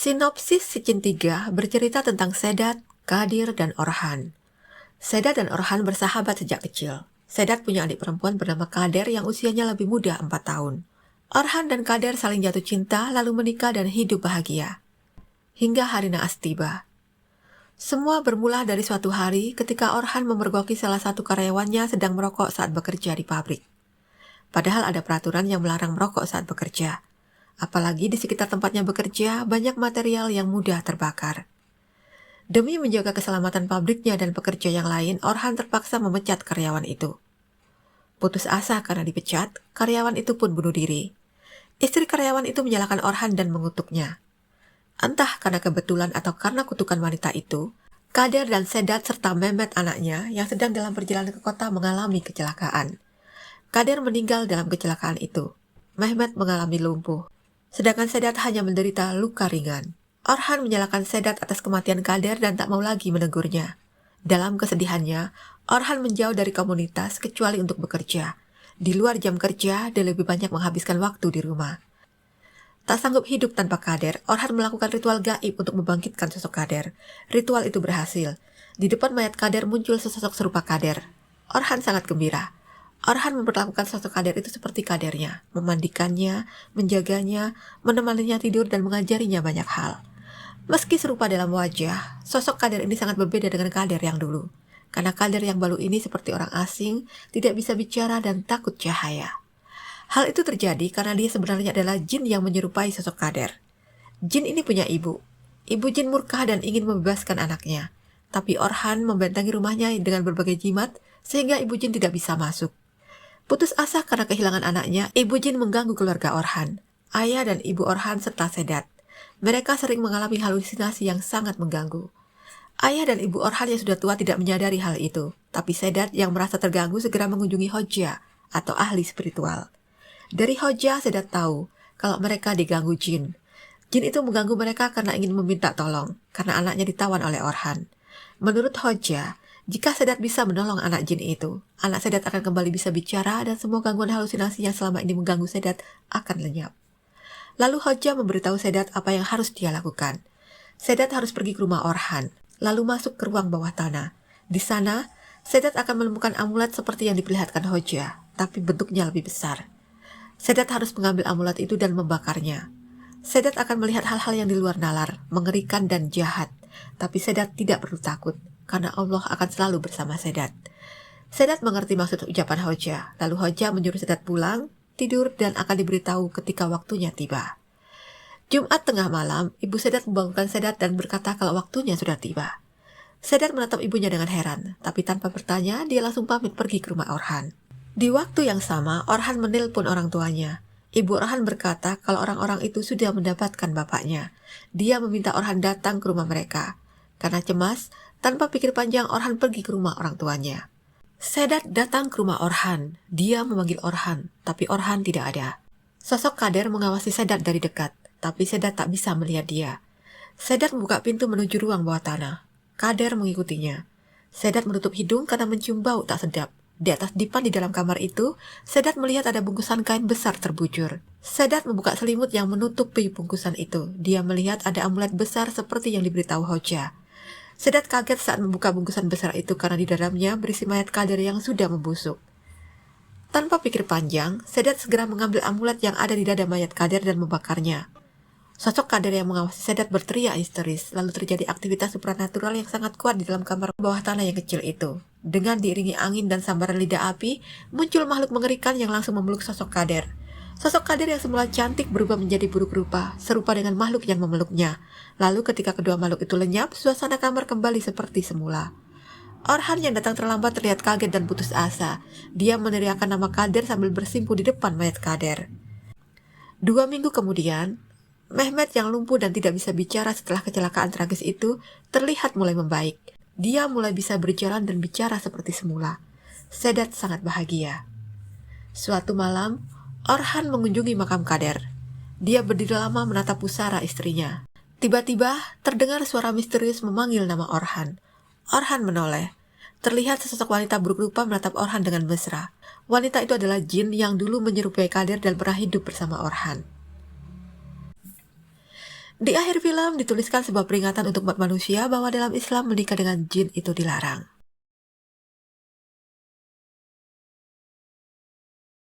Sinopsis Sijin 3 bercerita tentang Sedat, Kadir, dan Orhan. Sedat dan Orhan bersahabat sejak kecil. Sedat punya adik perempuan bernama Kader yang usianya lebih muda 4 tahun. Orhan dan Kader saling jatuh cinta lalu menikah dan hidup bahagia. Hingga hari naas tiba. Semua bermula dari suatu hari ketika Orhan memergoki salah satu karyawannya sedang merokok saat bekerja di pabrik. Padahal ada peraturan yang melarang merokok saat bekerja. Apalagi di sekitar tempatnya bekerja banyak material yang mudah terbakar. Demi menjaga keselamatan pabriknya dan pekerja yang lain, Orhan terpaksa memecat karyawan itu. Putus asa karena dipecat, karyawan itu pun bunuh diri. Istri karyawan itu menyalahkan Orhan dan mengutuknya. Entah karena kebetulan atau karena kutukan wanita itu, Kader dan Sedat serta Mehmet anaknya yang sedang dalam perjalanan ke kota mengalami kecelakaan. Kader meninggal dalam kecelakaan itu. Mehmet mengalami lumpuh. Sedangkan Sedat hanya menderita luka ringan. Orhan menyalahkan Sedat atas kematian Kader dan tak mau lagi menegurnya. Dalam kesedihannya, Orhan menjauh dari komunitas kecuali untuk bekerja. Di luar jam kerja, dia lebih banyak menghabiskan waktu di rumah. Tak sanggup hidup tanpa Kader, Orhan melakukan ritual gaib untuk membangkitkan sosok Kader. Ritual itu berhasil. Di depan mayat Kader muncul sesosok serupa Kader. Orhan sangat gembira. Orhan memperlakukan sosok Kader itu seperti kadernya, memandikannya, menjaganya, menemaninya tidur dan mengajarinya banyak hal. Meski serupa dalam wajah, sosok Kader ini sangat berbeda dengan Kader yang dulu. Karena Kader yang baru ini seperti orang asing, tidak bisa bicara dan takut cahaya. Hal itu terjadi karena dia sebenarnya adalah jin yang menyerupai sosok Kader. Jin ini punya ibu. Ibu jin murka dan ingin membebaskan anaknya. Tapi Orhan membentengi rumahnya dengan berbagai jimat sehingga ibu jin tidak bisa masuk. Putus asa karena kehilangan anaknya, ibu jin mengganggu keluarga Orhan, ayah dan ibu Orhan serta Sedat. Mereka sering mengalami halusinasi yang sangat mengganggu. Ayah dan ibu Orhan yang sudah tua tidak menyadari hal itu, tapi Sedat yang merasa terganggu segera mengunjungi Hoja atau ahli spiritual. Dari Hoja, Sedat tahu kalau mereka diganggu jin. Jin itu mengganggu mereka karena ingin meminta tolong, karena anaknya ditawan oleh Orhan. Menurut Hoja, jika Sedat bisa menolong anak jin itu, anak Sedat akan kembali bisa bicara dan semua gangguan halusinasi yang selama ini mengganggu Sedat akan lenyap. Lalu Hoja memberitahu Sedat apa yang harus dia lakukan. Sedat harus pergi ke rumah Orhan, lalu masuk ke ruang bawah tanah. Di sana, Sedat akan menemukan amulet seperti yang diperlihatkan Hoja, tapi bentuknya lebih besar. Sedat harus mengambil amulet itu dan membakarnya. Sedat akan melihat hal-hal yang di luar nalar, mengerikan dan jahat, tapi Sedat tidak perlu takut, karena Allah akan selalu bersama Sedat. Sedat mengerti maksud ucapan Hoja, lalu Hoja menyuruh Sedat pulang, tidur dan akan diberitahu ketika waktunya tiba. Jumat tengah malam, ibu Sedat membangunkan Sedat dan berkata kalau waktunya sudah tiba. Sedat menatap ibunya dengan heran, tapi tanpa bertanya, dia langsung pamit pergi ke rumah Orhan. Di waktu yang sama, Orhan menelpon orang tuanya. Ibu Orhan berkata kalau orang-orang itu sudah mendapatkan bapaknya. Dia meminta Orhan datang ke rumah mereka. Karena cemas, tanpa pikir panjang Orhan pergi ke rumah orang tuanya. Sedat datang ke rumah Orhan. Dia memanggil Orhan, tapi Orhan tidak ada. Sosok Kader mengawasi Sedat dari dekat, tapi Sedat tak bisa melihat dia. Sedat membuka pintu menuju ruang bawah tanah. Kader mengikutinya. Sedat menutup hidung karena mencium bau tak sedap. Di atas dipan di dalam kamar itu, Sedat melihat ada bungkusan kain besar terbujur. Sedat membuka selimut yang menutupi bungkusan itu. Dia melihat ada amulet besar seperti yang diberitahu Hoja. Sedat kaget saat membuka bungkusan besar itu karena di dalamnya berisi mayat Kader yang sudah membusuk. Tanpa pikir panjang, Sedat segera mengambil amulet yang ada di dada mayat Kader dan membakarnya. Sosok Kader yang mengawasi Sedat berteriak histeris, lalu terjadi aktivitas supranatural yang sangat kuat di dalam kamar bawah tanah yang kecil itu. Dengan diiringi angin dan sambaran lidah api, muncul makhluk mengerikan yang langsung memeluk sosok Kader. Sosok Kader yang semula cantik berubah menjadi buruk rupa, serupa dengan makhluk yang memeluknya. Lalu ketika kedua makhluk itu lenyap, suasana kamar kembali seperti semula. Orhan yang datang terlambat terlihat kaget dan putus asa. Dia meneriakkan nama Kader sambil bersimpuh di depan mayat Kader. 2 minggu kemudian, Mehmet yang lumpuh dan tidak bisa bicara setelah kecelakaan tragis itu terlihat mulai membaik. Dia mulai bisa berjalan dan bicara seperti semula. Sedat sangat bahagia. Suatu malam, Orhan mengunjungi makam Kader. Dia berdiri lama menatap pusara istrinya. Tiba-tiba terdengar suara misterius memanggil nama Orhan. Orhan menoleh. Terlihat sesosok wanita buruk rupa menatap Orhan dengan mesra. Wanita itu adalah jin yang dulu menyerupai Kader dan pernah hidup bersama Orhan. Di akhir film dituliskan sebuah peringatan untuk umat manusia bahwa dalam Islam menikah dengan jin itu dilarang.